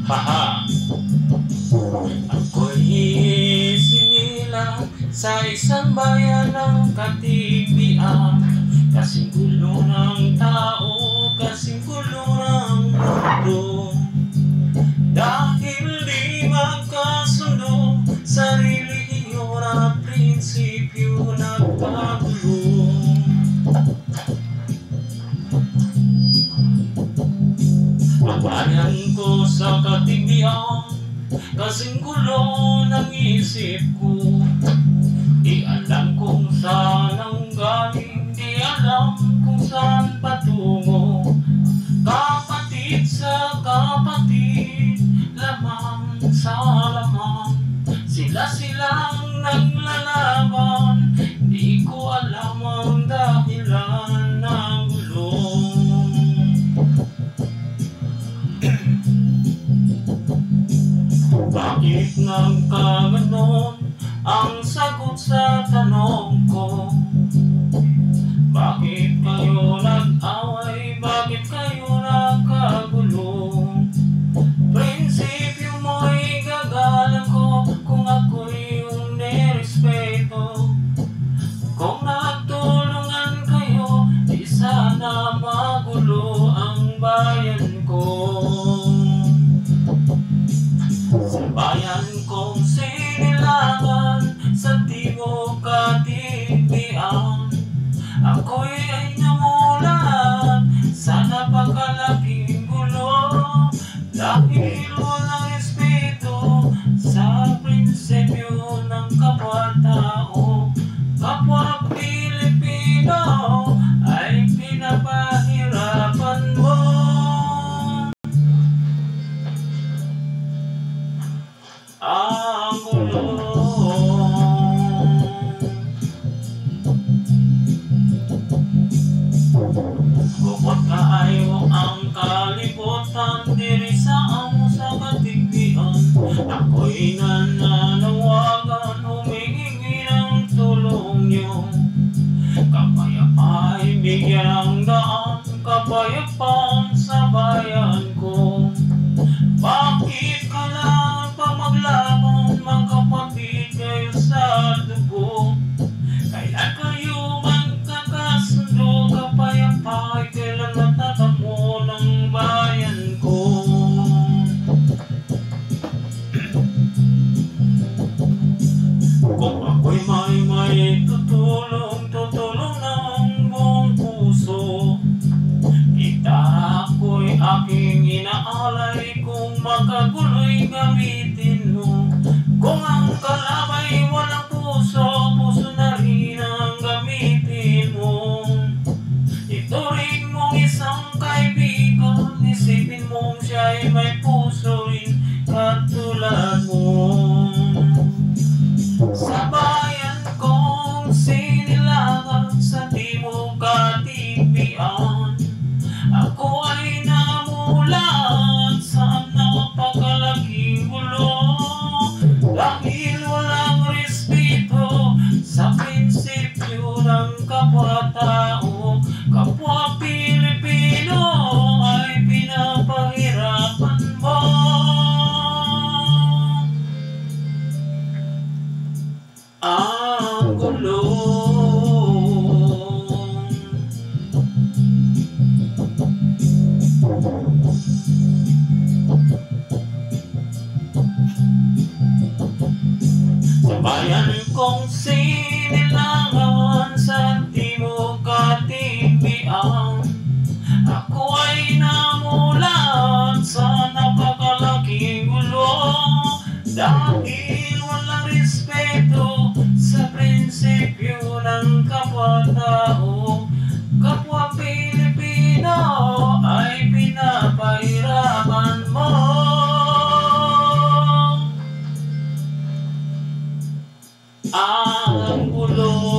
Haha! Ako'y sinilang sa isang bayan ng katibian. Kasing gulo ng tao, kasing gulo ng mundo. Dahil di magkasundo, sarili yun at prinsipyo nagpagulo. Ang bayan ko sa katibian, kasing gulo ng isip ko. Di alam kung saan ang galing, di alam kung saan patungo. Kapatid sa kapatid, lamang sa lamang, sila-silang naglalaban. Di ko alam ang dahilan ng gulo. Bakit nagkaganon? Ang sagot sa tanong ko. Bakit kayo nag-away? Bakit kayo nagkagulo? Prinsipyo mo'y gagalang ko kung ako'y yung nirespeto. Kung nagtulungan kayo, di sana magulo ang bayan ko. Sa bayan kong sinilangan, sa timog katibian, ako'y ay namulan sa napakalaking gulo. Dahil walang respeto sa prinsipyo ng kapwa-tao. Kapwa Pilipino ay pinapahirapan mo. Ang gulo. Bukod kaayo ang kalibutan, diri sa amo sa katibian. Ako'y nananawagan, humihingi ng tulong niyo. Kapayapa'y bigyan ng daan, kapayapaan sa bayan ko. Bakit kailangan pa maglaban, magkapatid kayo sa dugo? Kailan kayo magkakasundo, kapayapa'y kailan matatamo ng bayan ko? Kung ako'y may tutulong ng buong puso. Gitara ko'y aking inaalay, kung makagulo'y gamitin mo. Kung ang kalabay walang puso, puso na rin ang gamitin mo. Ituring mong isang kaibigan, isipin mong siya'y may puso rin katulad mo. Sa bayan kong sinilangan, sa timog katibian, ako ay namulan sa napakalaking gulo. Dahil walang respeto sa prinsipyo ng kapwa-tao. Kapwa Pilipino ay pinapahirapan mo. Ang gulo. Sa bayan kong sinilangan, sa timog katibian, ako ay namulan sa napakalaking gulo. Dahil walang respeto sa prinsipyo ng kapwa-tao. Kapwa Pilipino ay pinapahirapan mo. Ang gulo.